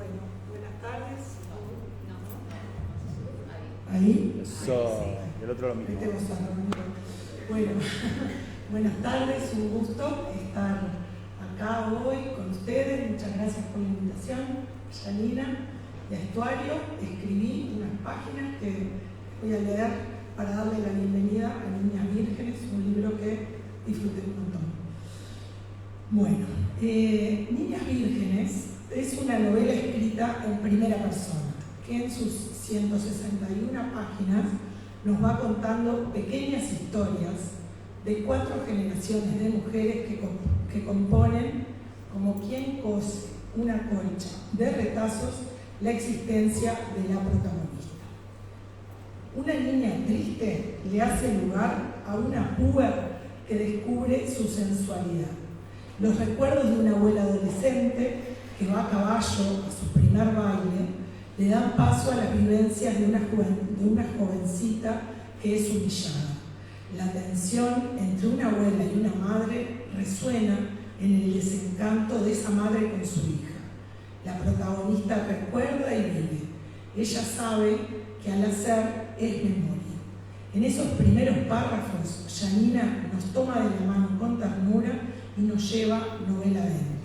Bueno, buenas tardes. ¿Ahí? Eso, el otro lo mismo. Bueno, buenas tardes, un gusto estar acá hoy con ustedes. Muchas gracias por la invitación, Janina, y a Estuario. Escribí unas páginas que voy a leer para darle la bienvenida a Niñas Vírgenes, un libro que disfruté un montón. Bueno, Niñas Vírgenes es una novela escrita en primera persona, que en sus 161 páginas nos va contando pequeñas historias de 4 generaciones de mujeres que componen, como quien cose una colcha de retazos, la existencia de la protagonista. Una niña triste le hace lugar a una puber que descubre su sensualidad. Los recuerdos de una abuela adolescente que va a caballo a su primer baile le dan paso a las vivencias de una jovencita que es humillada. La tensión entre una abuela y una madre resuena en el desencanto de esa madre con su hija. La protagonista recuerda y vive. Ella sabe que al hacer es memoria. En esos primeros párrafos, Janina nos toma de la mano con ternura y nos lleva novela adentro.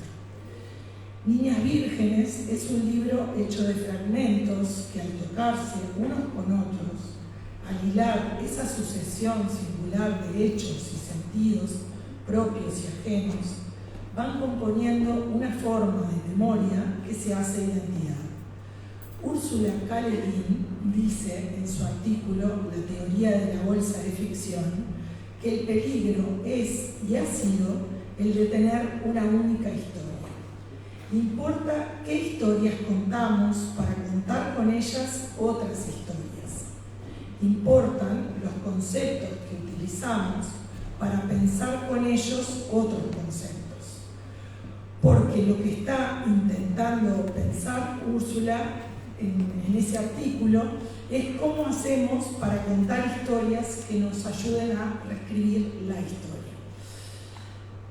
Niñas Vírgenes es un libro hecho de fragmentos que al tocarse unos con otros, al hilar esa sucesión singular de hechos y sentidos propios y ajenos, van componiendo una forma de memoria que se hace identidad. Úrsula K. Le Guin dice en su artículo La teoría de la bolsa de ficción que el peligro es y ha sido el de tener una única historia. Importa qué historias contamos para contar con ellas otras historias. Importan los conceptos que utilizamos para pensar con ellos otros conceptos. Porque lo que está intentando pensar Úrsula en ese artículo es cómo hacemos para contar historias que nos ayuden a reescribir la historia.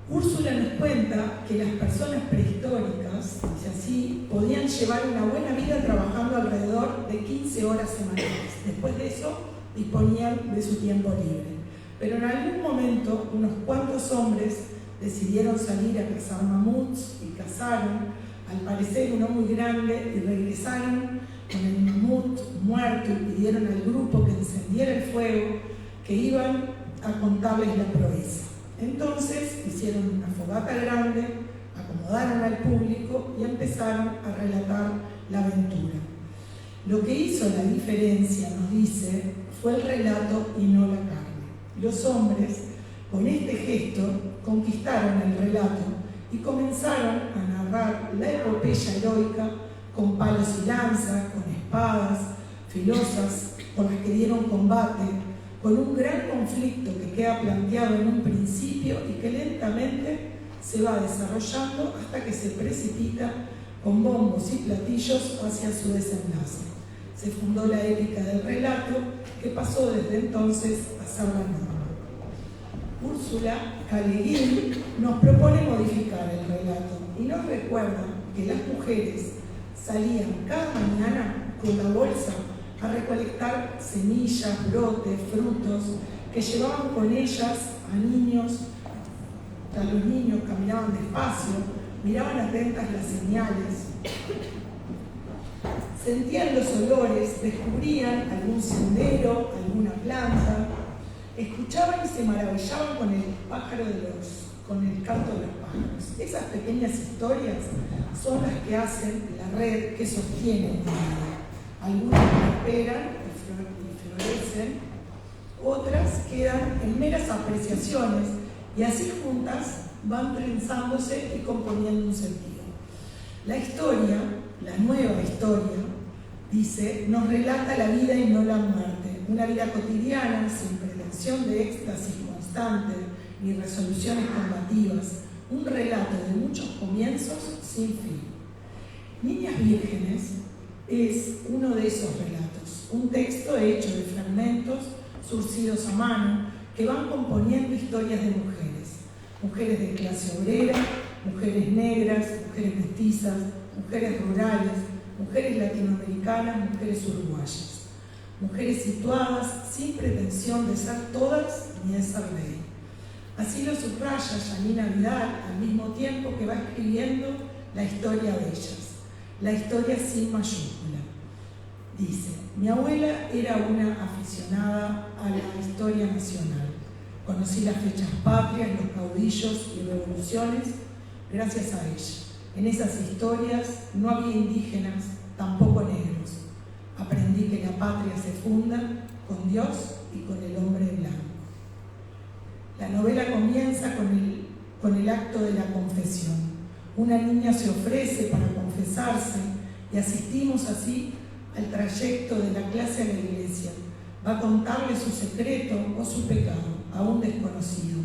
Úrsula nos cuenta que las personas prehistóricas, dice así, podían llevar una buena vida trabajando alrededor de 15 horas semanales. Después de eso, disponían de su tiempo libre. Pero en algún momento, unos cuantos hombres decidieron salir a cazar mamuts y cazaron, al parecer uno muy grande, y regresaron con el mamut muerto y pidieron al grupo que encendiera el fuego, que iban a contarles la proeza. Entonces hicieron una fogata grande, acomodaron al público y empezaron a relatar la aventura. Lo que hizo la diferencia, nos dice, fue el relato y no la carne. Los hombres, con este gesto, conquistaron el relato y comenzaron a narrar la epopeya heroica con palos y lanzas, con espadas filosas con las que dieron combate, con un gran conflicto que queda planteado en un principio y que lentamente se va desarrollando hasta que se precipita con bombos y platillos hacia su desenlace. Se fundó la épica del relato, que pasó desde entonces a ser la norma. Úrsula K. Le Guin nos propone modificar el relato y nos recuerda que las mujeres salían cada mañana con la bolsa a recolectar semillas, brotes, frutos, que llevaban con ellas a niños. Los niños caminaban despacio, miraban atentas las señales, sentían los olores, descubrían algún sendero, alguna planta, escuchaban y se maravillaban con el canto de los pájaros. Esas pequeñas historias son las que hacen la red que sostiene el día. Algunas prosperan y florecen, otras quedan en meras apreciaciones y así juntas van trenzándose y componiendo un sentido. La historia, la nueva historia, dice, nos relata la vida y no la muerte, una vida cotidiana sin pretensión de éxtasis constante ni resoluciones combativas, un relato de muchos comienzos sin fin. Niñas Vírgenes es uno de esos relatos, un texto hecho de fragmentos surcidos a mano que van componiendo historias de mujeres de clase obrera, mujeres negras, mujeres mestizas, mujeres rurales, mujeres latinoamericanas, mujeres uruguayas, mujeres situadas sin pretensión de ser todas ni de ser ley. Así lo subraya Yanina Vidal al mismo tiempo que va escribiendo la historia de ellas, la historia sin mayúscula. Dice: mi abuela era una aficionada a la historia nacional. Conocí las fechas patrias, los caudillos y revoluciones gracias a ella. En esas historias no había indígenas, tampoco negros. Aprendí que la patria se funda con Dios y con el hombre blanco. La novela comienza con el acto de la confesión. Una niña se ofrece para confesarse y asistimos así al trayecto de la clase a la iglesia. Va a contarle su secreto o su pecado a un desconocido.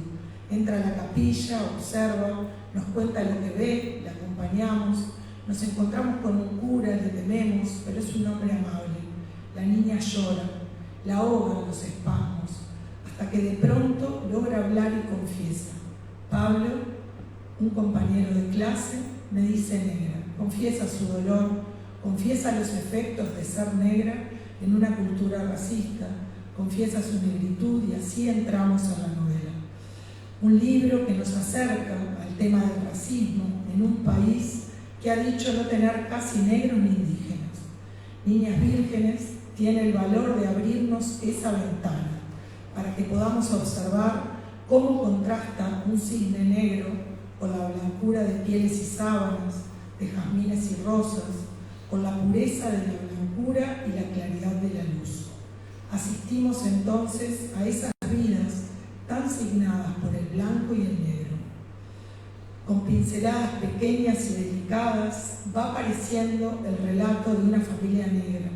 Entra a la capilla, observa, nos cuenta lo que ve, la acompañamos, nos encontramos con un cura, le tememos, pero es un hombre amable. La niña llora, la ahogan los espasmos, hasta que de pronto logra hablar y confiesa. Pablo, un compañero de clase, me dice negra, confiesa su dolor, confiesa los efectos de ser negra en una cultura racista, confiesa su negritud y así entramos en la novela. Un libro que nos acerca al tema del racismo en un país que ha dicho no tener casi negros ni indígenas. Niñas Vírgenes tiene el valor de abrirnos esa ventana para que podamos observar cómo contrasta un cisne negro con la blancura de pieles y sábanas, de jazmines y rosas, con la pureza de la blancura y la claridad de la luz. Asistimos entonces a esas vidas tan signadas por el blanco y el negro. Con pinceladas pequeñas y delicadas va apareciendo el relato de una familia negra,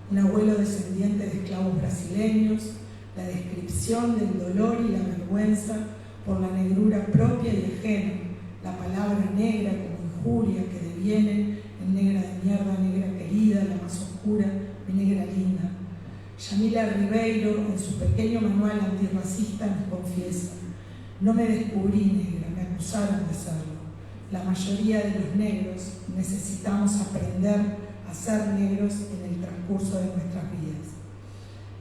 un abuelo descendiente de esclavos brasileños, la descripción del dolor y la vergüenza por la negrura propia y ajena, la palabra negra como injuria que deviene en negra de mierda, negra querida, la más oscura, mi negra linda. Yamila Ribeiro, en su pequeño manual antirracista, nos confiesa: no me descubrí negra, me acusaron de serlo. La mayoría de los negros necesitamos aprender a ser negros en el transcurso de nuestras vidas.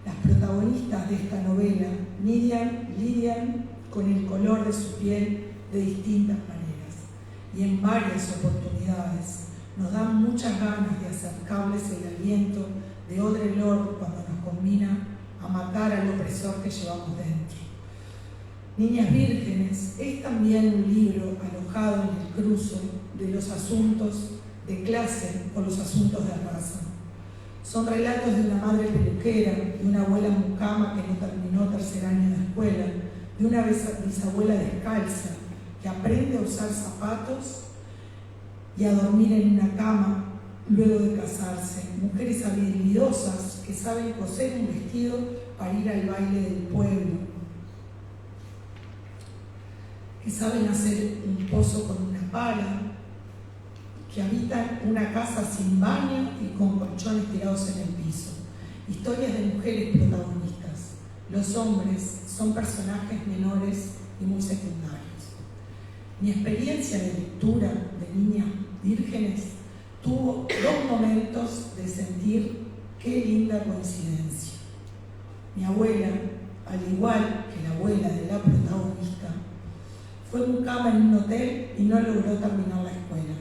Las protagonistas de esta novela lidian con el color de su piel de distintas maneras y en varias oportunidades nos dan muchas ganas de acercarles el aliento de Audre Lorde cuando nos combina a matar al opresor que llevamos dentro. Niñas Vírgenes es también un libro alojado en el cruce de los asuntos de clase o los asuntos de raza. Son relatos de una madre peluquera, de una abuela mucama que no terminó tercer año de escuela, de una bisabuela descalza que aprende a usar zapatos y a dormir en una cama luego de casarse, mujeres habilidosas que saben coser un vestido para ir al baile del pueblo, que saben hacer un pozo con una pala, que habitan una casa sin baño y con colchones tirados en el piso. Historias de mujeres protagonistas. Los hombres son personajes menores y muy secundarios. Mi experiencia de lectura de Niñas Vírgenes tuvo dos momentos de sentir qué linda coincidencia. Mi abuela, al igual que la abuela de la protagonista, fue mucama en un hotel y no logró terminar la escuela.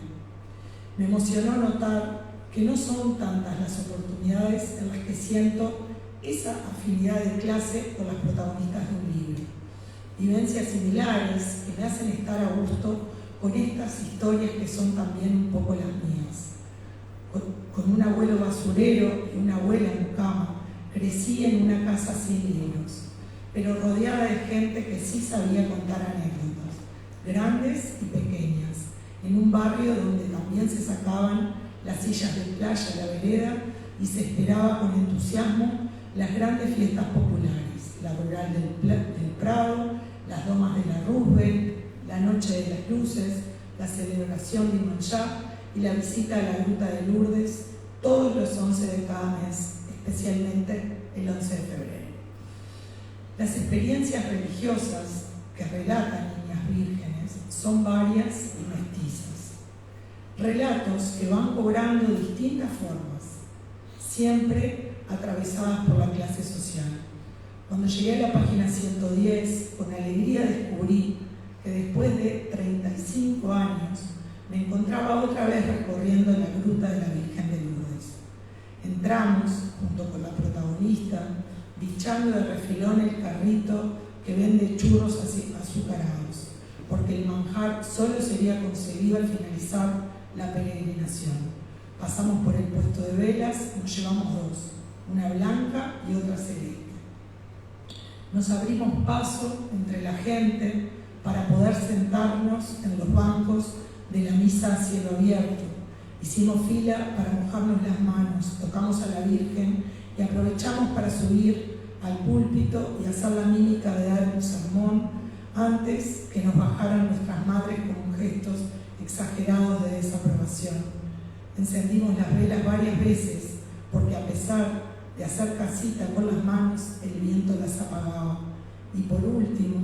Me emocionó notar que no son tantas las oportunidades en las que siento esa afinidad de clase con las protagonistas de un libro. Vivencias similares que me hacen estar a gusto con estas historias que son también un poco las mías. Con un abuelo basurero y una abuela mucama, crecí en una casa sin libros, pero rodeada de gente que sí sabía contar anécdotas, grandes y pequeñas, en un barrio donde también se sacaban las sillas de playa a la vereda y se esperaba con entusiasmo las grandes fiestas populares, la rural del Prado, las domas de la Roosevelt, la noche de las luces, la celebración de Imanjá y la visita a la gruta de Lourdes todos los 11 de cada mes, especialmente el 11 de febrero. Las experiencias religiosas que relatan Niñas Vírgenes son varias y mestizas. relatos que van cobrando distintas formas, siempre atravesadas por la clase social. Cuando llegué a la página 110, con alegría descubrí que después de 35 años me encontraba otra vez recorriendo la gruta de la Virgen de Lourdes. Entramos, junto con la protagonista, bichando de refilón el carrito que vende churros azucarados, porque el manjar solo sería conseguido al finalizar la peregrinación. Pasamos por el puesto de velas, nos llevamos dos, una blanca y otra celeste. Nos abrimos paso entre la gente para poder sentarnos en los bancos de la misa a cielo abierto. Hicimos fila para mojarnos las manos, tocamos a la Virgen y aprovechamos para subir al púlpito y hacer la mímica de dar un sermón antes que nos bajaran nuestras madres con gestos exagerados de desaprobación. Encendimos las velas varias veces porque a pesar de hacer casita con las manos, el viento las apagaba. Y por último,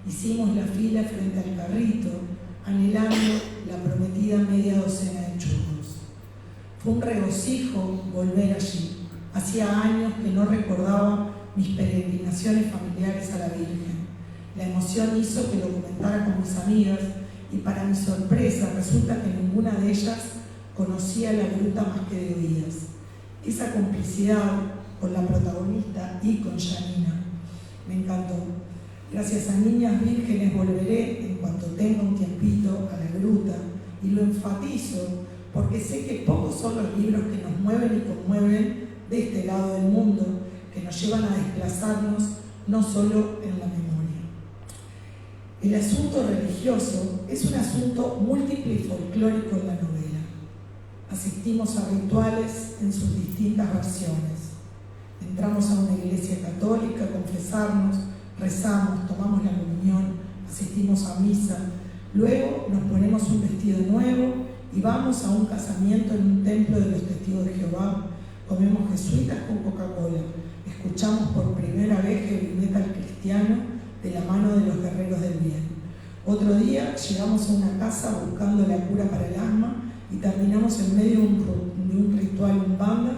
hicimos la fila frente al carrito, anhelando la prometida media docena de churros. Fue un regocijo volver allí. Hacía años que no recordaba mis peregrinaciones familiares a la Virgen. La emoción hizo que lo comentara con mis amigas y para mi sorpresa resulta que ninguna de ellas conocía la gruta más que de oídas. Esa complicidad con la protagonista y con Janina me encantó. Gracias a Niñas Vírgenes volveré en cuanto tenga un tiempito a la gruta y lo enfatizo porque sé que pocos son los libros que nos mueven y conmueven de este lado del mundo, que nos llevan a desplazarnos no solo en la memoria. El asunto religioso es un asunto múltiple y folclórico en la novela. Asistimos a rituales en sus distintas versiones. Entramos a una iglesia católica a confesarnos, rezamos, tomamos la comunión, asistimos a misa, luego nos ponemos un vestido nuevo y vamos a un casamiento en un templo de los testigos de Jehová, comemos jesuitas con Coca-Cola, escuchamos por primera vez heavy metal cristiano de la mano de los guerreros del bien. Otro día llegamos a una casa buscando la cura para el asma y terminamos en medio de un ritual umbanda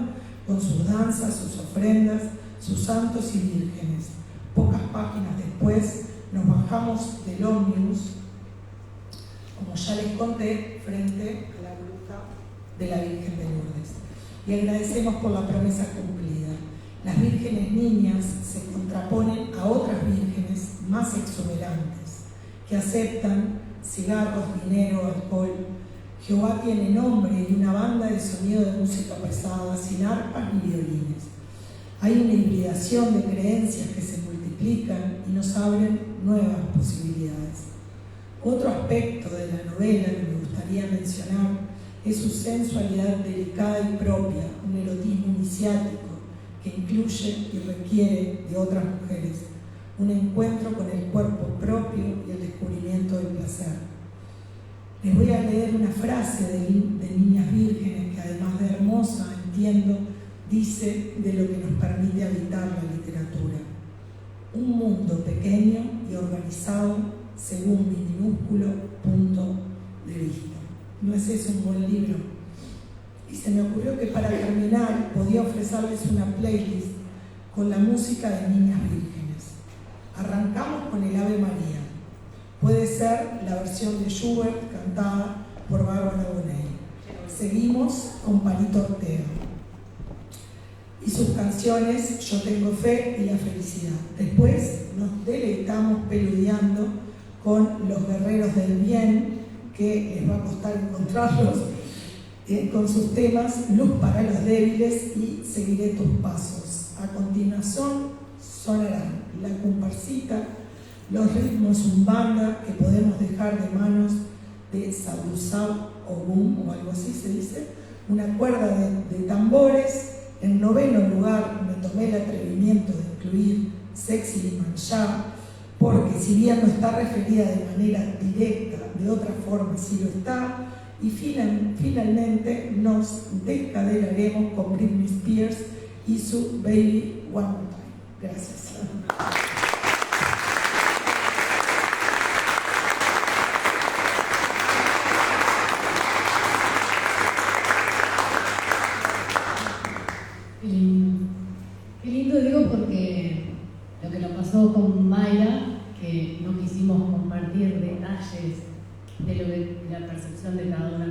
con sus danzas, sus ofrendas, sus santos y vírgenes. Pocas páginas después nos bajamos del ómnibus, como ya les conté, frente a la gruta de la Virgen de Lourdes. Y agradecemos por la promesa cumplida. Las vírgenes niñas se contraponen a otras vírgenes más exuberantes, que aceptan cigarros, dinero, alcohol. Jehová tiene nombre y una banda de sonido de música pesada, sin arpas ni violines. Hay una hibridación de creencias que se multiplican y nos abren nuevas posibilidades. Otro aspecto de la novela que me gustaría mencionar es su sensualidad delicada y propia, un erotismo iniciático que incluye y requiere de otras mujeres, un encuentro con el cuerpo propio y el descubrimiento del placer. Les voy a leer una frase de Niñas Vírgenes que, además de hermosa, entiendo, dice de lo que nos permite habitar la literatura. Un mundo pequeño y organizado según mi minúsculo punto de vista. ¿No es eso un buen libro? Y se me ocurrió que para terminar podía ofrecerles una playlist con la música de Niñas Vírgenes. Arrancamos con el Ave María. Puede ser la versión de Schubert cantada por Bárbara Bonet. Seguimos con Panito Ortega y sus canciones Yo tengo fe y la felicidad. Después nos deleitamos peludeando con Los Guerreros del Bien, que les va a costar encontrarlos, con sus temas Luz para los débiles y Seguiré tus pasos. A continuación sonarán la comparsita, los ritmos umbanda que podemos dejar de manos de Sabrusab o Boom o algo así se dice, una cuerda de tambores. En noveno lugar me tomé el atrevimiento de incluir Sexy Limanjá, porque si bien no está referida de manera directa, de otra forma sí lo está, y finalmente nos descadelaremos con Britney Spears y su Baby One More Time. Gracias.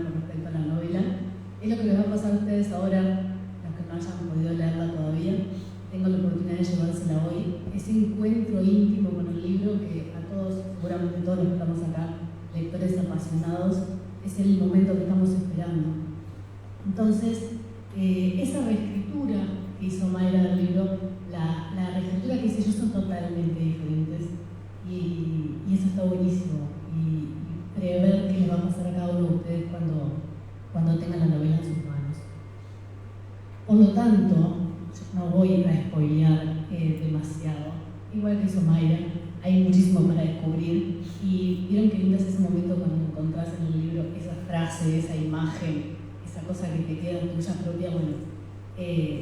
con respecto a la novela. Es lo que les va a pasar a ustedes ahora, los que no hayan podido leerla todavía. Tengo la oportunidad de llevársela hoy. Ese encuentro íntimo con el libro que a todos, seguramente todos los que estamos acá, lectores apasionados, es el momento que estamos esperando. Entonces, esa reescritura que hizo Mayra del libro, la reescritura que hice yo son totalmente diferentes y eso está buenísimo. Y prever qué les va a pasar a cada uno de ustedes cuando tengan la novela en sus manos. Por lo tanto, no voy a spoilear demasiado. Igual que hizo Mayra, hay muchísimo para descubrir y vieron qué lindo es ese momento cuando encontrás en el libro esa frase, esa imagen, esa cosa que te queda tuya propia. Bueno,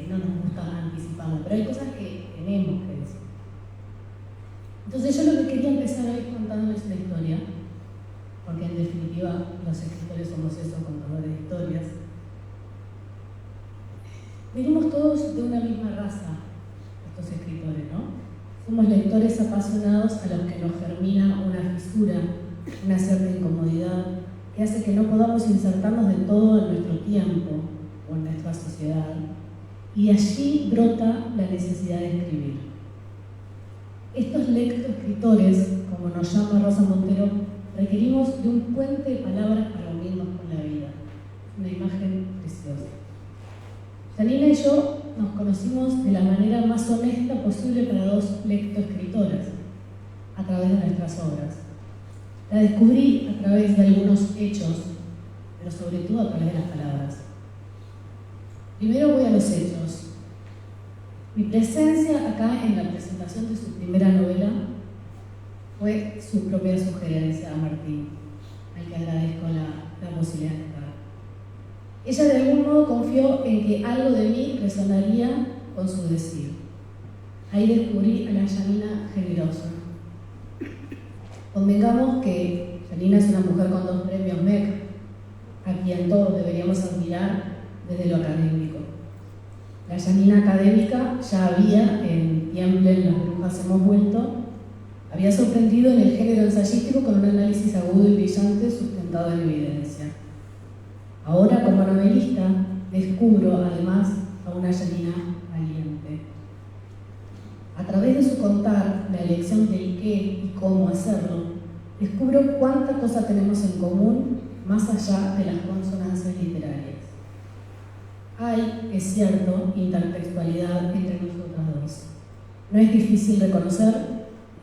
no nos gusta anticiparlo, pero hay cosas que tenemos que decir. Entonces yo lo que quería empezar hoy contándoles una historia, porque en definitiva los escritores somos eso, contadores de historias. Venimos todos de una misma raza, estos escritores, ¿no? Somos lectores apasionados a los que nos germina una fisura, una cierta incomodidad, que hace que no podamos insertarnos del todo en nuestro tiempo o en nuestra sociedad. Y allí brota la necesidad de escribir. Estos lectoescritores, como nos llama Rosa Montero, requerimos de un puente de palabras para unirnos con la vida. Una imagen preciosa. Janina y yo nos conocimos de la manera más honesta posible para dos lectoescritoras, a través de nuestras obras. La descubrí a través de algunos hechos, pero sobre todo a través de las palabras. Primero voy a los hechos. Mi presencia acá en la presentación de su primera novela fue su propia sugerencia a Martín, al que agradezco la posibilidad de estar. Ella de algún modo confió en que algo de mí resonaría con su decir. Ahí descubrí a la Janina generosa. Convengamos que Janina es una mujer con 2 premios MEC, a quien todos deberíamos admirar desde lo académico. La Janina académica ya había, en Tiemblen, Las brujas hemos vuelto, había sorprendido en el género ensayístico con un análisis agudo y brillante sustentado en evidencia. Ahora, como novelista, descubro además a una Janina valiente. A través de su contar la elección del qué y cómo hacerlo, descubro cuánta cosa tenemos en común más allá de las consonancias literarias. Hay, es cierto, intertextualidad entre nosotras dos. No es difícil reconocer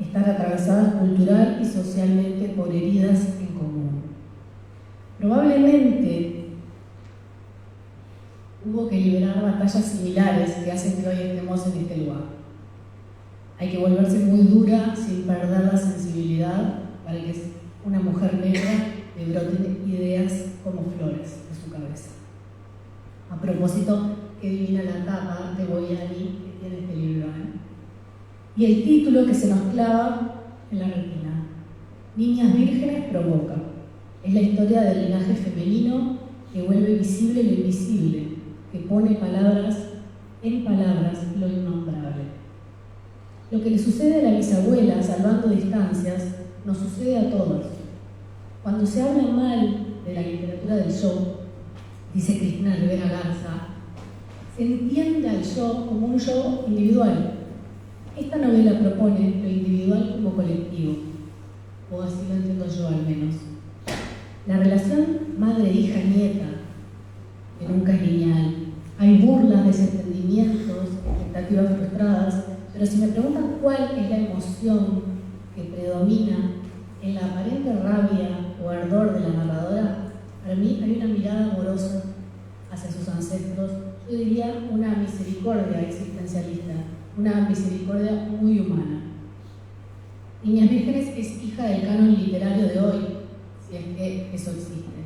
estar atravesadas cultural y socialmente por heridas en común. Probablemente hubo que liberar batallas similares que hacen que hoy estemos en este lugar. Hay que volverse muy dura sin perder la sensibilidad para que una mujer negra le broten ideas como flores de su cabeza. A propósito, qué divina la tapa de Boiani que tiene este libro, Y el título que se nos clava en la retina: Niñas vírgenes provoca. Es la historia del linaje femenino que vuelve visible lo invisible, que pone en palabras lo innombrable. Lo que le sucede a la bisabuela salvando distancias nos sucede a todos. Cuando se habla mal de la literatura del yo, dice Cristina Rivera Garza, se entiende al yo como un yo individual. Esta novela propone lo individual como colectivo, o así lo entiendo yo al menos. La relación madre-hija-nieta, que nunca es lineal. Hay burlas, desentendimientos, expectativas frustradas, pero si me preguntan cuál es la emoción que predomina en la aparente rabia o ardor de la narradora, para mí hay una mirada amorosa hacia sus ancestros, yo diría una misericordia existencialista, una misericordia muy humana. Niñas Vírgenes es hija del canon literario de hoy, si es que eso existe.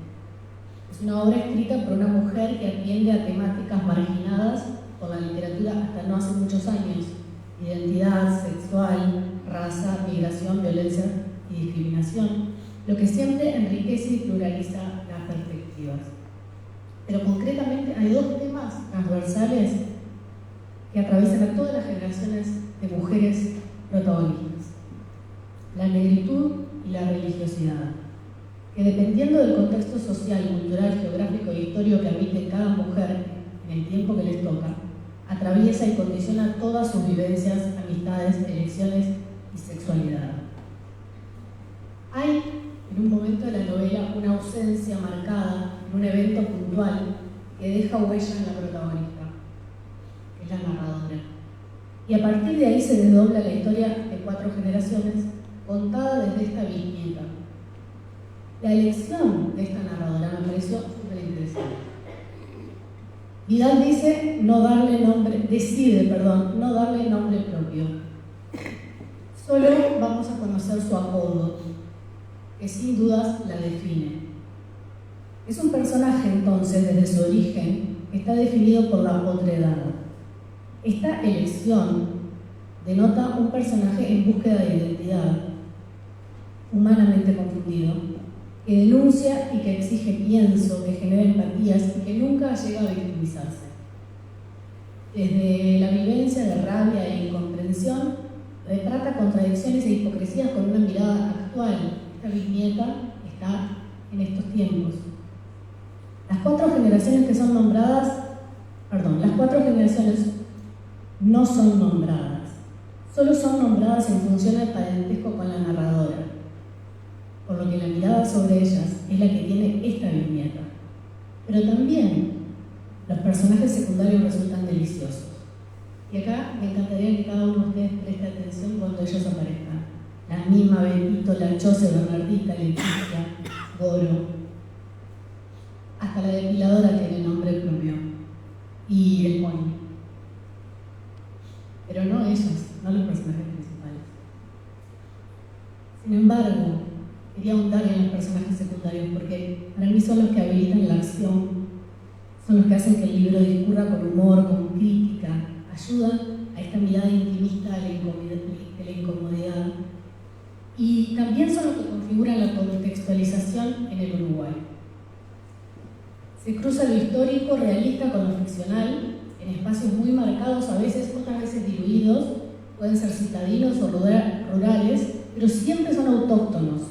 Es una obra escrita por una mujer que atiende a temáticas marginadas por la literatura hasta no hace muchos años: identidad sexual, raza, migración, violencia y discriminación, lo que siempre enriquece y pluraliza las perspectivas. Pero concretamente hay 2 temas transversales que atraviesan a todas las generaciones de mujeres protagonistas: la negritud y la religiosidad. que dependiendo del contexto social, cultural, geográfico e histórico que habite cada mujer en el tiempo que les toca, atraviesa y condiciona todas sus vivencias, amistades, elecciones y sexualidad. Hay, en un momento de la novela, una ausencia marcada en un evento puntual que deja huella en la protagonista, que es la narradora. Y a partir de ahí se desdobla la historia de 4 generaciones, contada desde esta bisnieta. La elección de esta narradora me pareció súper interesante. Vidal decide no darle nombre propio. Solo vamos a conocer su apodo, que sin dudas la define. Es un personaje entonces, desde su origen, que está definido por la otredad. Esta elección denota un personaje en búsqueda de identidad, humanamente confundido, que denuncia y que exige pienso, que genera empatías y que nunca llega a victimizarse. Desde la vivencia de rabia e incomprensión, retrata contradicciones e hipocresías con una mirada actual. Esta bisnieta está en estos tiempos. Las 4 generaciones no son nombradas, solo son nombradas en función del parentesco con la narradora, por lo que la mirada sobre ellas es la que tiene esta viñeta. Pero también los personajes secundarios resultan deliciosos. Y acá me encantaría que cada uno de ustedes preste atención cuando ellos aparezcan. La Mima, Benito, la Chose, Bernardita, Leticia, Goro. Hasta la depiladora tiene nombre propio. Y el pony. Pero no ellos, no los personajes principales. Sin embargo, quería ahondar en los personajes secundarios porque para mí son los que habilitan la acción, son los que hacen que el libro discurra con humor, con crítica, ayudan a esta mirada intimista de la incomodidad y también son los que configuran la contextualización en el Uruguay. Se cruza lo histórico realista con lo ficcional en espacios muy marcados, a veces, otras veces diluidos, pueden ser citadinos o rurales, pero siempre son autóctonos.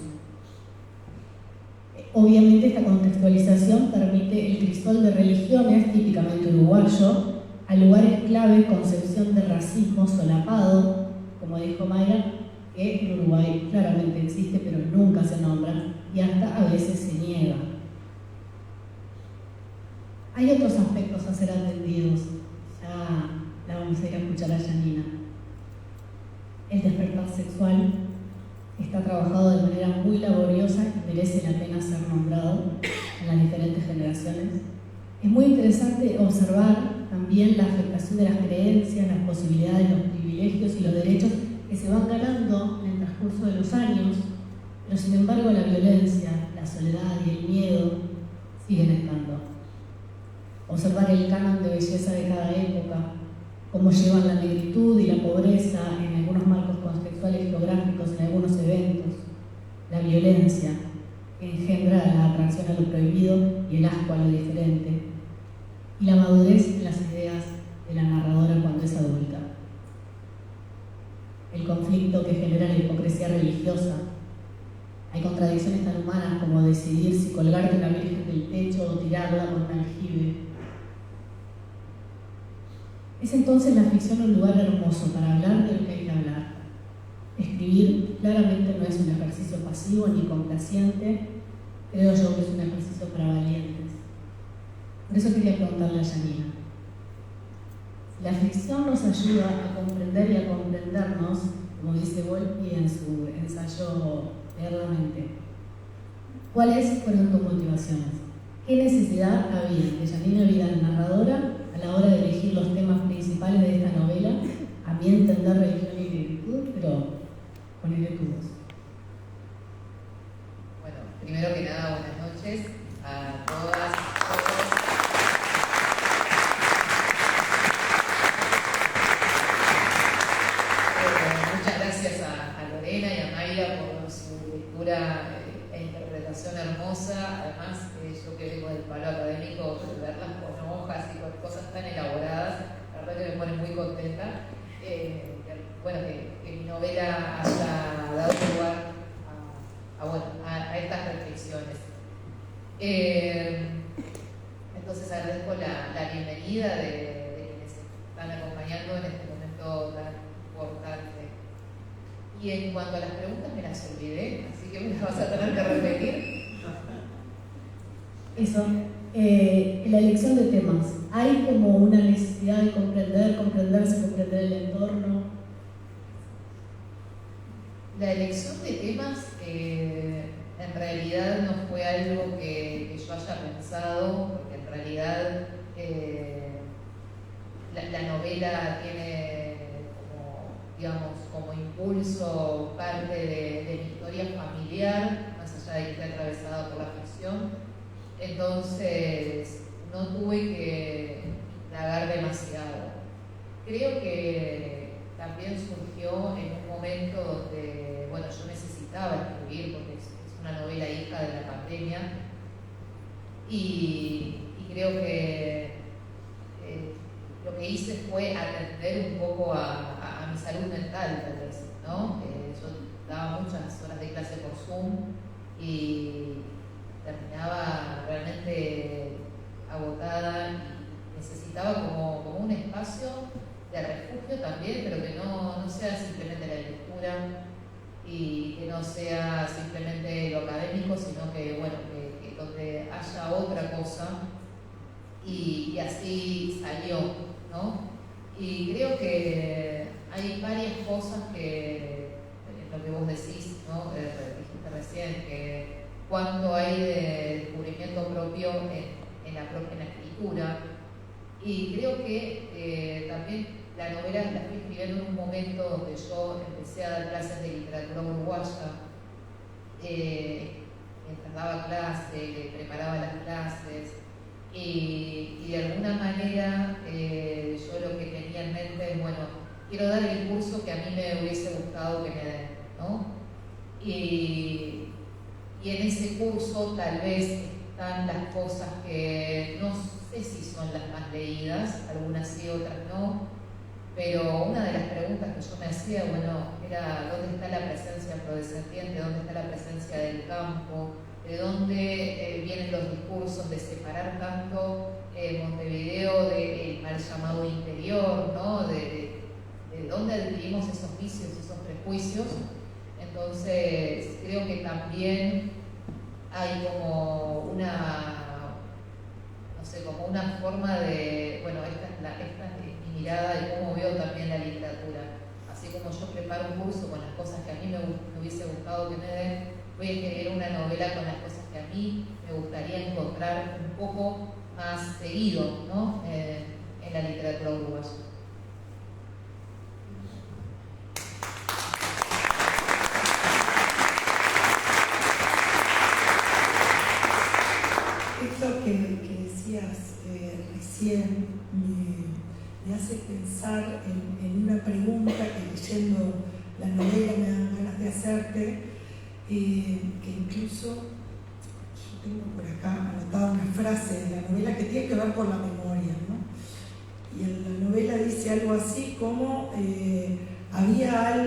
Obviamente esta contextualización permite el crisol de religiones, típicamente uruguayo, a lugares clave, concepción de racismo solapado, como dijo Mayra, que en Uruguay claramente existe, pero nunca se nombra y hasta a veces se niega. Hay otros aspectos a ser atendidos, ya la vamos a ir a escuchar a Janina. El despertar sexual está trabajado de manera muy laboriosa y merece la pena ser nombrado en las diferentes generaciones. Es muy interesante observar también la afectación de las creencias, las posibilidades, los privilegios y los derechos que se van ganando en el transcurso de los años, pero sin embargo la violencia, la soledad y el miedo siguen estando. Observar el canon de belleza de cada época, cómo llevan la negritud y la pobreza en algunos marcos contextuales y geográficos, en algunos eventos, la violencia que engendra la atracción a lo prohibido y el asco a lo diferente, y la madurez en las ideas de la narradora cuando es adulta. El conflicto que genera la hipocresía religiosa. Hay contradicciones tan humanas como decidir si colgarte una virgen del techo o tirarla con un aljibe. Es entonces la ficción un lugar hermoso para hablar de lo que hay que hablar. Escribir claramente no es un ejercicio pasivo ni complaciente, creo yo que es un ejercicio para valientes. Por eso quería preguntarle a Janina. La ficción nos ayuda a comprender y a comprendernos, como dice Volpi en su ensayo Leer la mente. ¿Cuáles fueron tus motivaciones? ¿Qué necesidad había de Janina Vidal, narradora, a la hora de elegir los temas principales de esta novela? A mi entender, religión y virtud, pero ponele tu voz. Bueno, primero que nada, buenas noches a todas, todos. Muchas gracias a Lorena y a Mayra por su lectura e interpretación hermosa. Además, yo que vengo del palo académico, verlas con hojas y con cosas tan elaboradas, la verdad que me pone muy contenta. Bueno, que mi novela haya dado lugar a estas reflexiones. Entonces agradezco la bienvenida de quienes están acompañando en este momento tan importante. Y en cuanto a las preguntas me las olvidé, así que me las vas a tener que repetir. Eso, la elección de temas. Hay como una necesidad de comprenderse, comprender el entorno. La elección de temas en realidad no fue algo que yo haya pensado, porque en realidad la novela tiene como impulso parte de mi historia familiar, más allá de que esté atravesada por la ficción. Entonces no tuve que indagar demasiado. Creo que también surgió en un momento donde, bueno, yo necesitaba escribir porque es una novela hija de la pandemia y creo que lo que hice fue atender un poco a mi salud mental, tal vez, ¿no? Yo daba muchas horas de clase por Zoom y terminaba realmente agotada y necesitaba como un espacio de refugio también, pero que no sea simplemente la lectura y que no sea simplemente lo académico, sino que, bueno, que donde haya otra cosa y así salió, ¿no? Y creo que hay varias cosas que, lo que vos decís, ¿no? Dijiste recién, que cuánto hay de descubrimiento propio en la escritura. Y creo que también la novela la fui escribiendo en un momento donde yo empecé a dar clases de literatura uruguaya, mientras daba clase, preparaba las clases, y de alguna manera yo lo que tenía en mente es, bueno, quiero dar el curso que a mí me hubiese gustado que me den, ¿no? Y en ese curso tal vez están las cosas que no sé si son las más leídas, algunas sí, otras no, pero una de las preguntas que yo me hacía, bueno, era ¿dónde está la presencia afrodescendiente? ¿Dónde está la presencia del campo? ¿De dónde vienen los discursos de separar tanto Montevideo del mal llamado interior, ¿no? De dónde adquirimos esos vicios, esos prejuicios? Entonces, creo que también hay como como una forma de, bueno, esta es mi mirada de cómo veo también la literatura. Así como yo preparo un curso con las cosas que a mí me hubiese gustado que me den, voy a escribir una novela con las cosas que a mí me gustaría encontrar un poco más seguido, ¿no? En la literatura uruguaya. Esto que decías recién me hace pensar en una pregunta que leyendo la novela me dan ganas de hacerte, que incluso yo tengo por acá anotada una frase de la novela que tiene que ver con la memoria, ¿no? Y en la novela dice algo así como había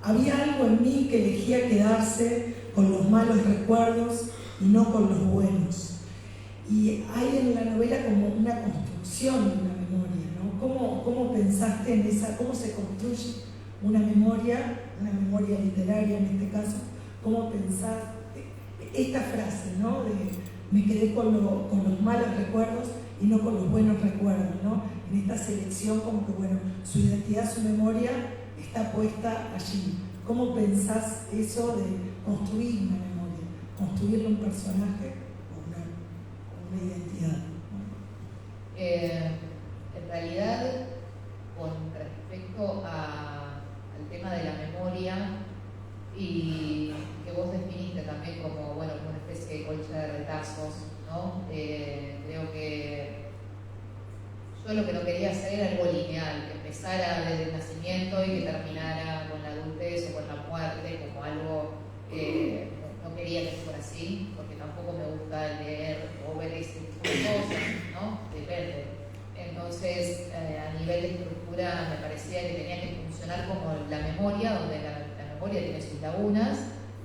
algo en mí que elegía quedarse con los malos recuerdos y no con los buenos. Y hay en la novela como una construcción de una memoria, ¿no? ¿Cómo pensaste en esa, cómo se construye una memoria literaria en este caso? ¿Cómo pensás esta frase, ¿no? De me quedé con los malos recuerdos y no con los buenos recuerdos, ¿no? En esta selección como que, bueno, su identidad, su memoria está puesta allí. ¿Cómo pensás eso de construir una memoria, construirle un personaje o una identidad, ¿no? En realidad, con respecto al tema de la memoria y que vos definiste también como, bueno, una especie de colcha de retazos, ¿no? Creo que yo lo que no quería hacer era algo lineal, que empezara desde el nacimiento y que terminara con la adultez o con la muerte, como algo no quería que fuera así, porque tampoco me gusta leer o ver ese tipo de cosas, ¿no? Depende. Entonces, a nivel de estructura me parecía que tenía que funcionar como la memoria, donde la memoria tiene sus lagunas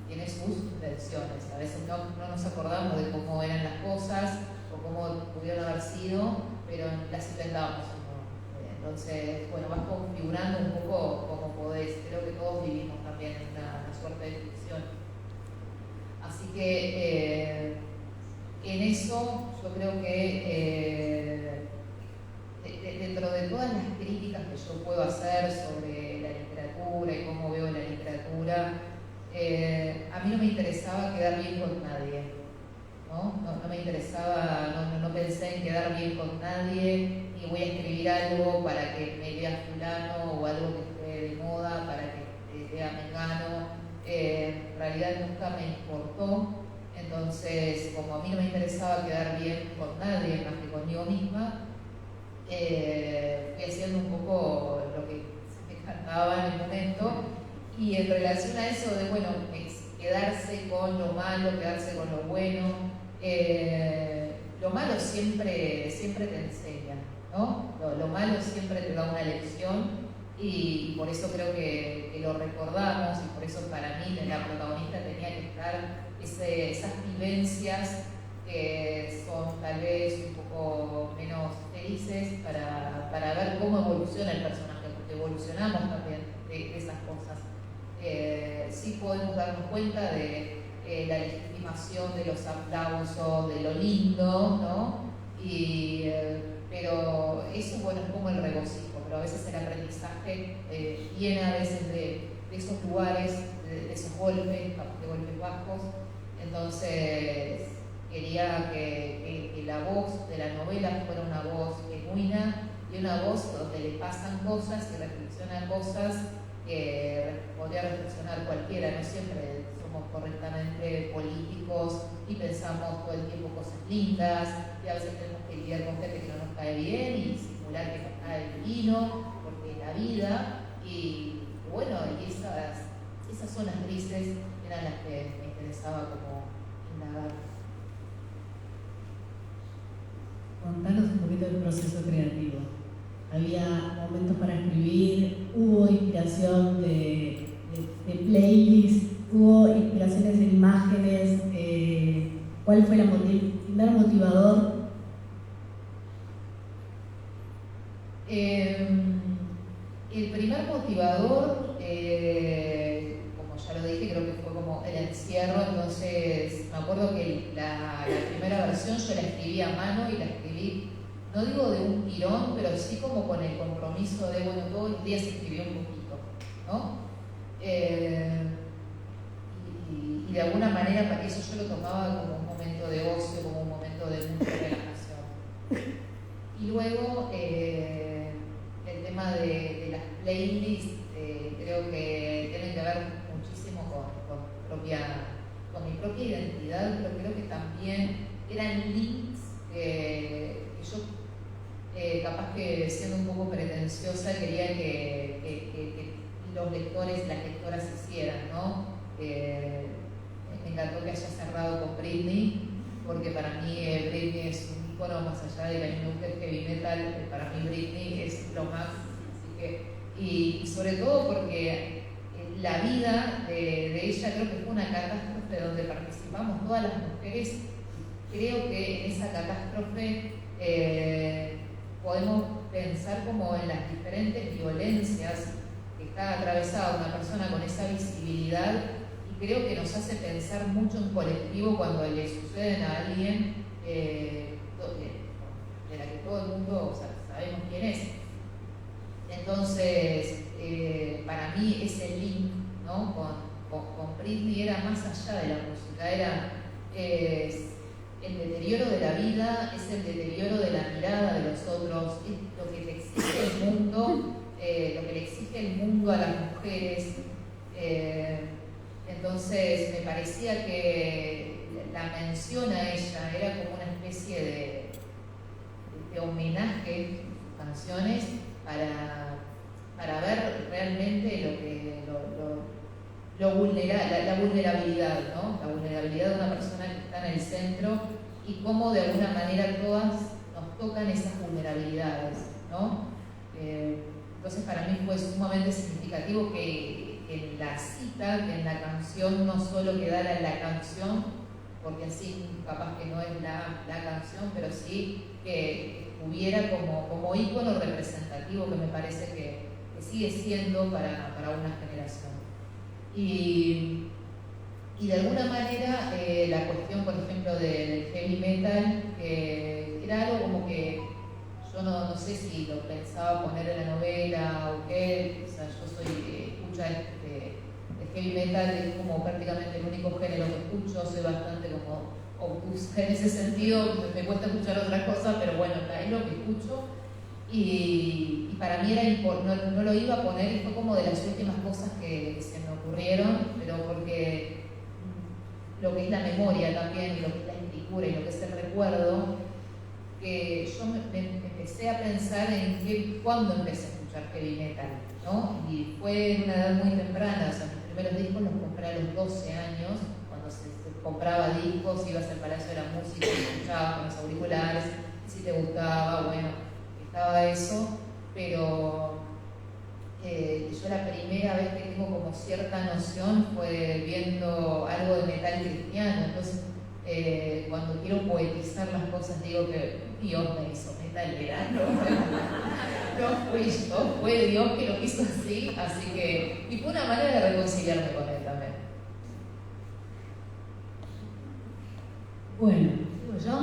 tiene sus tensiones. A veces no nos acordamos de cómo eran las cosas o cómo pudieron haber sido, pero las inventamos. Entonces, bueno, vas configurando un poco como podés. Creo que todos vivimos también en una suerte de ficción. Así que en eso yo creo que dentro de todas las críticas que yo puedo hacer sobre la literatura y cómo veo la literatura, a mí no me interesaba quedar bien con nadie, no me interesaba, no pensé en quedar bien con nadie, ni voy a escribir algo para que me lea fulano o algo que esté de moda para que lea mengano. En realidad nunca me importó. Entonces, como a mí no me interesaba quedar bien con nadie más que conmigo misma, fui haciendo un poco lo que se me cantaba en el momento. Y en relación a eso de, bueno, quedarse con lo malo, quedarse con lo bueno, lo malo siempre te enseña, ¿no? Lo malo siempre te da una lección y por eso creo que lo recordamos y por eso para mí la protagonista tenía que estar esas vivencias que son tal vez un poco menos felices para ver cómo evoluciona el personaje, porque evolucionamos también de esas cosas. Sí podemos darnos cuenta de la legitimación de los aplausos, de lo lindo, ¿no? Pero eso, bueno, es como el regocijo, pero a veces el aprendizaje viene a veces de esos lugares, de esos golpes, de golpes bajos. Entonces quería que la voz de la novela fuera una voz genuina y una voz donde le pasan cosas y reflexiona cosas que podría reflexionar cualquiera. No siempre somos correctamente políticos y pensamos todo el tiempo cosas lindas y a veces tenemos que lidiar con gente que no nos cae bien y simular que nos cae divino porque es la vida. Y bueno, y esas zonas grises eran las que me interesaba como indagar. Contanos un poquito del proceso creativo. Había momentos para escribir, hubo inspiración de playlists, hubo inspiraciones en imágenes. ¿Cuál fue el primer motivador? El primer motivador, como ya lo dije, creo que fue como el encierro. Entonces me acuerdo que la primera versión yo la escribí a mano y la escribí, no digo de un tirón, pero sí como con el compromiso de, bueno, todos los días escribí un poquito, ¿no? Y de alguna manera para eso yo lo tomaba como un momento de ocio, como un momento de mucha relajación. Y luego el tema de las playlists creo que tienen que ver muchísimo con mi propia identidad, pero creo que también eran links que yo, capaz que siendo un poco pretenciosa, quería que los lectores y las lectoras hicieran, ¿no? Me encantó que haya cerrado con Britney, porque para mí Britney es un icono más allá de que a mí me gusta el heavy metal, para mí Britney es lo más. Así que, y sobre todo porque la vida de ella creo que fue una catástrofe donde participamos todas las mujeres. Creo que en esa catástrofe podemos pensar como en las diferentes violencias que está atravesada una persona con esa visibilidad, y creo que nos hace pensar mucho en colectivo cuando le suceden a alguien de la que todo el mundo sabemos quién es. Entonces, para mí ese link, ¿no? con Britney era más allá de la música, era el deterioro de la vida, es el deterioro de la mirada de los otros, es lo que le exige el mundo, lo que le exige el mundo a las mujeres. Entonces me parecía que la mención a ella era como una especie de homenaje a sus canciones para ver realmente la vulnerabilidad, ¿no? La vulnerabilidad de una persona que está en el centro y cómo de alguna manera todas nos tocan esas vulnerabilidades, ¿no? Entonces para mí fue sumamente significativo que en la cita, que en la canción no solo quedara en la canción, porque así capaz que no es la canción, pero sí que hubiera como ícono representativo, que me parece que sigue siendo para una generación. Y de alguna manera la cuestión, por ejemplo, del heavy metal, era algo como que yo no sé si lo pensaba poner en la novela o qué. O sea, yo escucha el heavy metal, es como prácticamente el único género que escucho, soy bastante como obtusa en ese sentido, me cuesta escuchar otras cosas, pero bueno, es lo que escucho. Y para mí era importante, no lo iba a poner, y fue como de las últimas cosas que se me ocurrieron, pero porque lo que es la memoria también, y lo que es la escritura y lo que es el recuerdo, que yo me empecé a pensar en cuándo empecé a escuchar heavy metal, ¿no? Y fue en una edad muy temprana. O sea, mis primeros discos los compré a los 12 años, cuando se compraba discos, ibas al Palacio de la Música y escuchabas con los auriculares, y si te gustaba, bueno, estaba eso, pero yo la primera vez que tengo como cierta noción fue viendo algo de metal cristiano. Entonces, cuando quiero poetizar las cosas, digo que Dios me hizo metalera, no fui yo, fue Dios que lo hizo así que, y fue una manera de reconciliarme con él también. Bueno, digo yo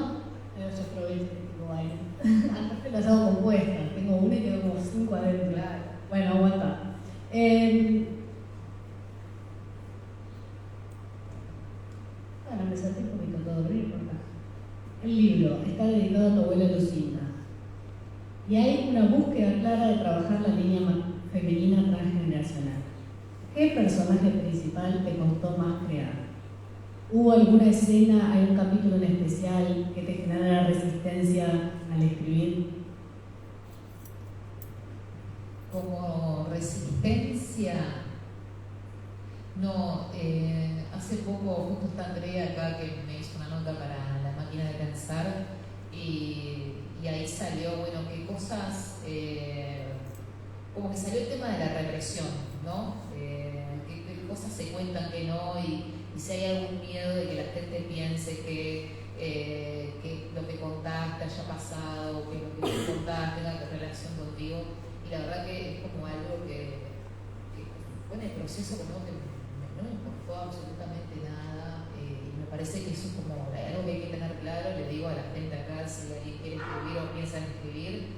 probé este tipo de baile. Aparte las hago compuestas, tengo una y tengo como 5 adentro. Claro. Bueno, aguanta. Bueno, me salté un poquito todo, no importa. El libro está dedicado a tu abuela Lucinda. Y hay una búsqueda clara de trabajar la línea femenina transgeneracional. ¿Qué personaje principal te costó más crear? ¿Hubo alguna escena, algún capítulo en especial que te generara resistencia al escribir? Como resistencia, no, hace poco justo está Andrea acá que me hizo una nota para la máquina de pensar y ahí salió, bueno, qué cosas, como que salió el tema de la represión, ¿no? Qué cosas se cuentan que no, y si hay algún miedo de que la gente piense que lo que contaste haya pasado, que lo que contaste tenga relación contigo. Y la verdad que es como algo que fue en el proceso como que no me importó absolutamente nada, y me parece que eso es como algo que hay que tener claro. Le digo a la gente acá, si alguien quiere escribir o piensa en escribir,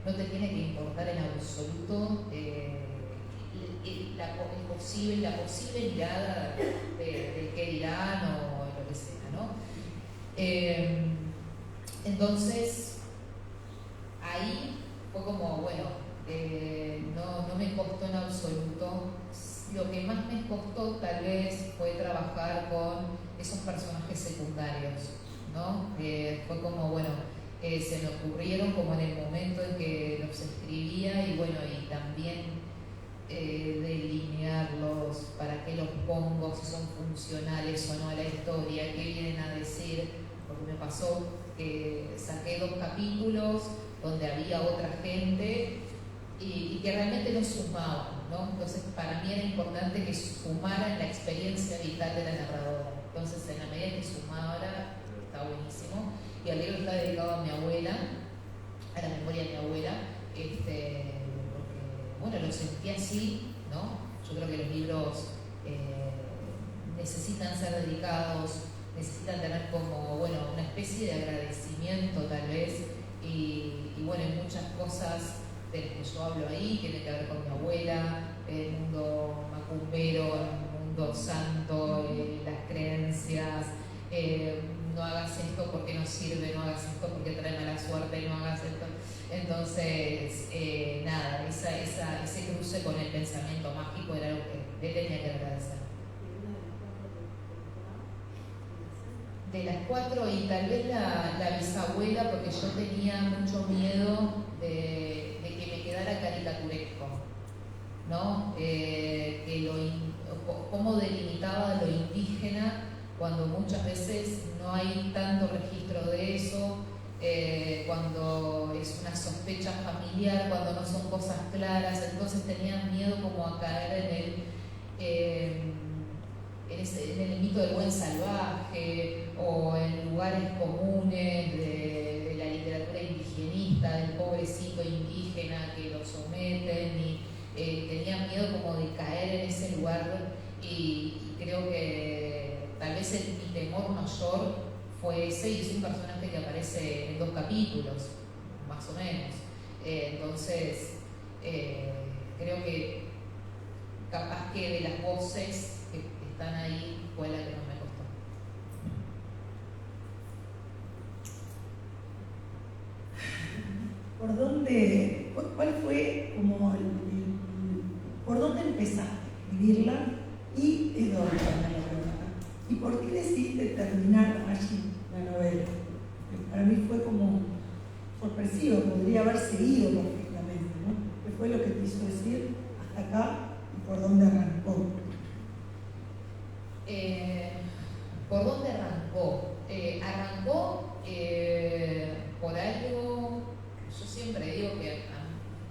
no te tiene que importar en absoluto la posible mirada de qué dirán o lo que sea, ¿no? Entonces, ahí fue como, bueno, no me costó en absoluto. Lo que más me costó tal vez fue trabajar con esos personajes secundarios, ¿no? Fue como, bueno, se me ocurrieron como en el momento en que los escribía, y bueno, y también delinearlos, para qué los pongo, si son funcionales o no a la historia, qué vienen a decir, porque me pasó que saqué 2 capítulos donde había otra gente y que realmente no sumaban, ¿no? Entonces para mí era importante que sumaran la experiencia vital de la narradora. Entonces en la medida que sumara, está buenísimo. Y el libro está dedicado a mi abuela, a la memoria de mi abuela, porque bueno, lo sentí así, ¿no? Yo creo que los libros necesitan ser dedicados, necesitan tener como, bueno, una especie de agradecimiento tal vez, y bueno, hay muchas cosas de las que yo hablo ahí, que tienen que ver con mi abuela, el mundo macumbero, el mundo santo, las creencias, no hagas esto porque no sirve, no hagas esto porque trae mala suerte, no hagas esto. Entonces, nada, ese cruce con el pensamiento mágico era lo que le tenía que agradecer. De las 4, y tal vez la bisabuela, porque yo tenía mucho miedo de que me quedara caricaturesco, ¿no? Cómo delimitaba lo indígena, cuando muchas veces no hay tanto registro de eso, cuando es una sospecha familiar cuando no son cosas claras, entonces tenían miedo como a caer en el mito del buen salvaje o en lugares comunes de la literatura indigenista, del pobrecito indígena que lo someten, y tenían miedo como de caer en ese lugar, y creo que tal vez mi temor mayor fue ese, y es un personaje que aparece en 2 capítulos, más o menos. Entonces, creo que capaz que de las voces que están ahí fue la que no me costó. ¿Por dónde, cuál fue como por dónde empezaste a escribirla y de dónde la novela? ¿Y por qué decidiste terminar allí la novela? Para mí fue como sorpresivo, podría haber seguido perfectamente, ¿no? ¿Qué fue lo que quiso decir hasta acá y por dónde arrancó? ¿Por dónde arrancó? Arrancó por algo, yo siempre digo que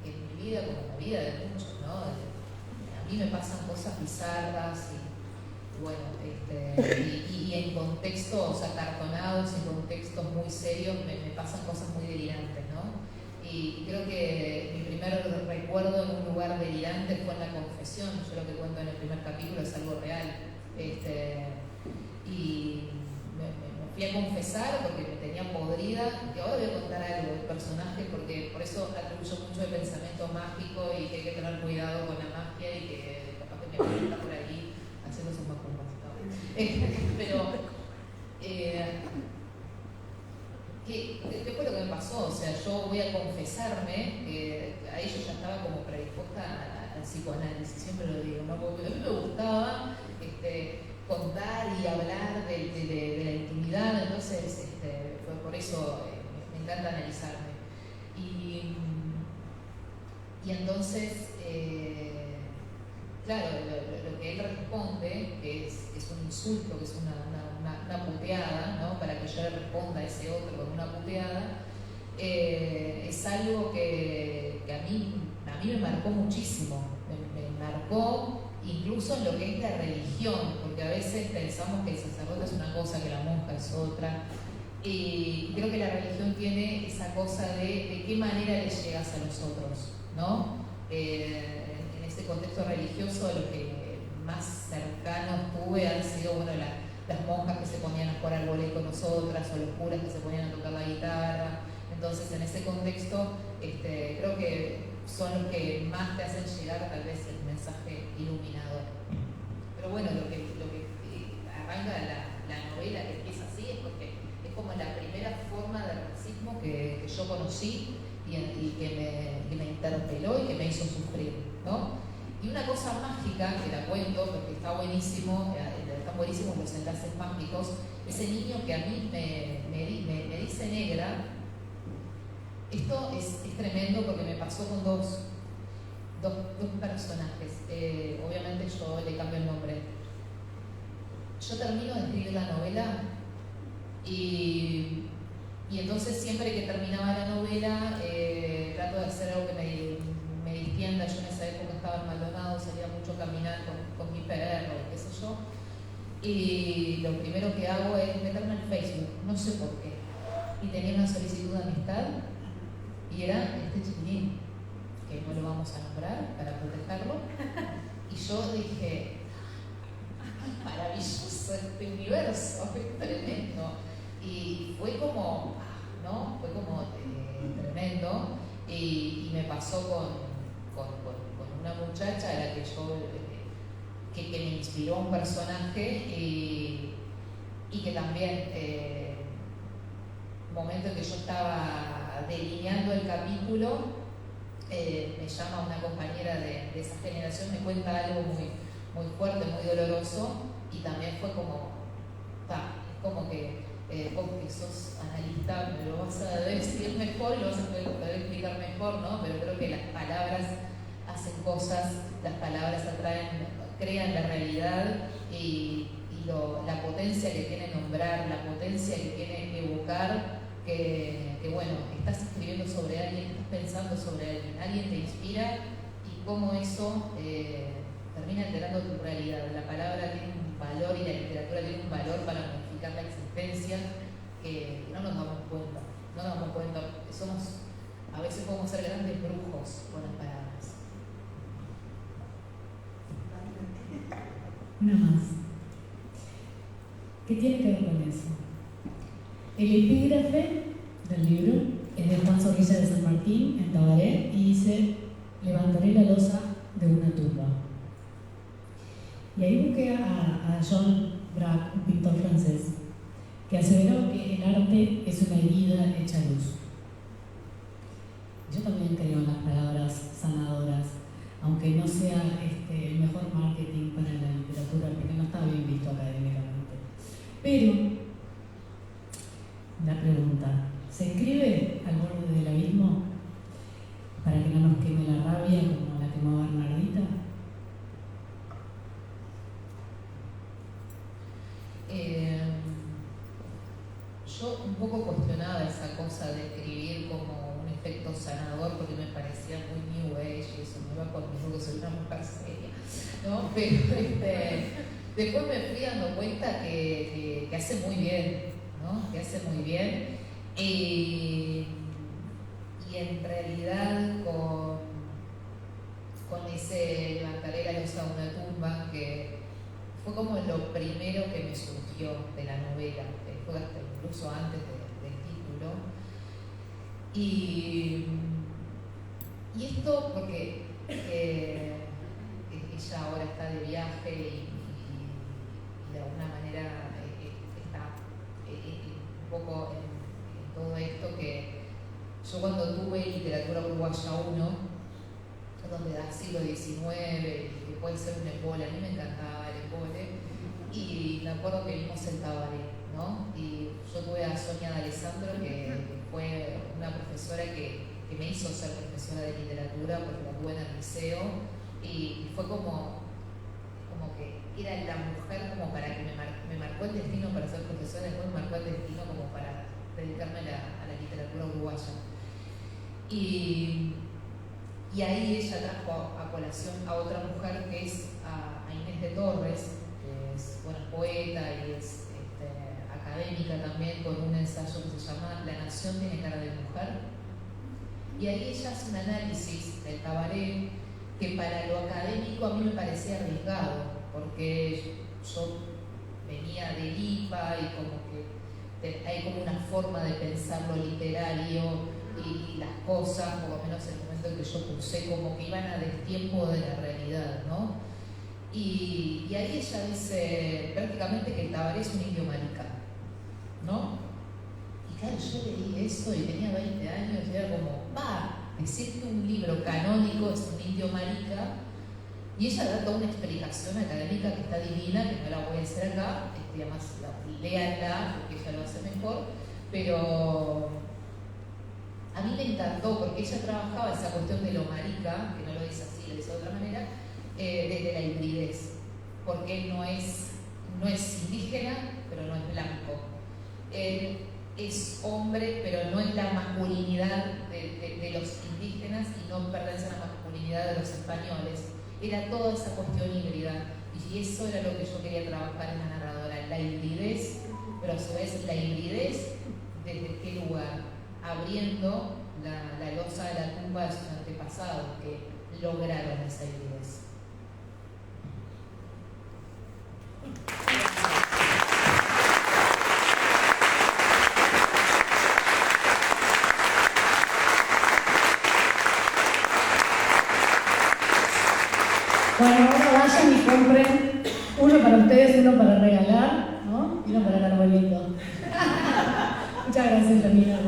en mi vida, como en la vida de muchos, ¿no? A mí me pasan cosas bizarras y bueno, y en contextos acartonados, en contextos muy serios, me pasan cosas muy delirantes, ¿no? Y creo que mi primer recuerdo en un lugar delirante fue en la confesión. Yo lo que cuento en el primer capítulo es algo real. Y me fui a confesar porque me tenía podrida, que ahora voy a contar algo del personaje, porque por eso atribuyo mucho de pensamiento mágico y que hay que tener cuidado con la magia y que capaz que mi amiga está por ahí haciendo sus macumbas, ¿no? Pero ¿qué fue lo que me pasó? O sea, yo voy a confesarme, ahí yo ya estaba como predispuesta al psicoanálisis, siempre lo digo, ¿no? Porque a mí me gustaba contar y hablar de la intimidad, entonces fue por eso me encanta analizarme. Y entonces, claro, lo que él responde, que es un insulto, que es una puteada, ¿no? Para que yo le responda a ese otro con una puteada, es algo que a mí me marcó muchísimo, me marcó incluso en lo que es la religión, porque a veces pensamos que el sacerdote es una cosa, que la monja es otra, y creo que la religión tiene esa cosa de qué manera le llegas a los otros, ¿no? En este contexto religioso, los que más cercanos tuve han sido, bueno, las monjas que se ponían a jugar al vóley con nosotras, o los curas que se ponían a tocar la guitarra. Entonces, en ese contexto, creo que son los que más te hacen llegar tal vez el mensaje iluminador. Pero bueno, lo que arranca la novela, que empieza así, es porque es como la primera forma de racismo que yo conocí y que me interpeló y que me hizo sufrir, ¿no? Y una cosa mágica, que la cuento porque está buenísimo, están buenísimos los enlaces mágicos, ese niño que a mí me dice negra. Esto es tremendo porque me pasó con dos personajes. Obviamente yo le cambio el nombre. Yo termino de escribir la novela y entonces siempre que terminaba la novela trato de hacer algo que me distienda. Yo en esa época estaba en Maldonado, salía mucho a caminar con mi perro, qué sé yo. Y lo primero que hago es meterme en Facebook, no sé por qué. Y tenía una solicitud de amistad. Y era este chiquitín, que no lo vamos a nombrar para protegerlo. Y yo dije, maravilloso este universo, es tremendo. Y fue como, ¿no? Fue como tremendo. Y me pasó con una muchacha a la que yo, que me inspiró un personaje y que también, momento en que yo estaba delineando el capítulo, me llama una compañera de esa generación, me cuenta algo muy, muy fuerte, muy doloroso, y también fue como, es como que vos que sos analista me lo vas a decir mejor y lo vas a poder explicar mejor, ¿no? Pero creo que las palabras hacen cosas, las palabras crean la realidad y la potencia que tiene nombrar, la potencia que tiene evocar, que bueno, estás escribiendo sobre alguien, estás hablando sobre alguien te inspira y cómo eso termina alterando tu realidad. La palabra tiene un valor y la literatura tiene un valor para modificar la existencia que no nos damos cuenta. No nos damos cuenta. A veces podemos ser grandes brujos con las palabras. Una más. ¿Qué tiene que ver con eso? El epígrafe del libro es de Juan Zorrilla de San Martín, en Tabaré, y dice: levantaré la losa de una tumba. Y ahí busqué a John Braque, un pintor francés, que aseveró que el arte es una herida hecha luz. Yo también creo en las palabras sanadoras, aunque no sea el mejor marketing para la literatura, porque no está bien visto académicamente. Pero, la pregunta: ¿se escribe al borde del abismo para que no nos queme la rabia como la quemó Bernardita? Yo un poco cuestionaba esa cosa de escribir como un efecto sanador porque me parecía muy new age y eso me iba conmigo que soy una mujer seria, ¿no? Pero después me fui dando cuenta que hace muy bien, ¿no? Que hace muy bien y en realidad con ese levantaré la losa de una tumba que fue como lo primero que me surgió de la novela, fue hasta incluso antes del título. Y esto porque ella ahora está de viaje y de alguna manera está un poco en todo esto que yo cuando tuve literatura uruguaya 1, donde da siglo XIX, que puede ser un embole, a mí me encantaba el embole, y me acuerdo que vimos el Tabaré, ¿no? Y yo tuve a Sonia D'Alessandro, que fue una profesora que me hizo ser profesora de literatura porque la tuve en el liceo, y fue como que era la mujer como para que me marcó el destino para ser profesora, después me marcó el destino como para dedicarme a la literatura uruguaya. Y ahí ella trajo a colación a otra mujer que es a Inés de Torres, que es poeta y es académica también, con un ensayo que se llama La nación tiene cara de mujer. Y ahí ella hace un análisis del Tabaré que para lo académico a mí me parecía arriesgado, porque yo venía del IPA y como que hay como una forma de pensar lo literario y las cosas, por lo menos en el momento en que yo cursé, como que iban a destiempo de la realidad, ¿no? Y ahí ella dice prácticamente que el Tabaré es un indio marica, ¿no? Y claro, yo leí eso y tenía 20 años y era como, decir que un libro canónico es un indio marica, y ella da toda una explicación académica que está divina, que no la voy a hacer acá, además léanla porque ella lo hace mejor, pero a mí me encantó porque ella trabajaba esa cuestión de lo marica, que no lo dice así, lo dice de otra manera, desde la hibridez, porque él no es indígena, pero no es blanco. Él es hombre, pero no es la masculinidad de los indígenas y no pertenece a la masculinidad de los españoles. Era toda esa cuestión híbrida, y eso era lo que yo quería trabajar en la narradora, la hibridez, pero a su vez la hibridez desde qué lugar, abriendo la losa de la tumba de sus antepasados que lograron esa hibridez. Bueno, ahora vayan y compren uno para ustedes, uno para regalar, ¿no? Y uno para el arbolito. Muchas gracias, Janina.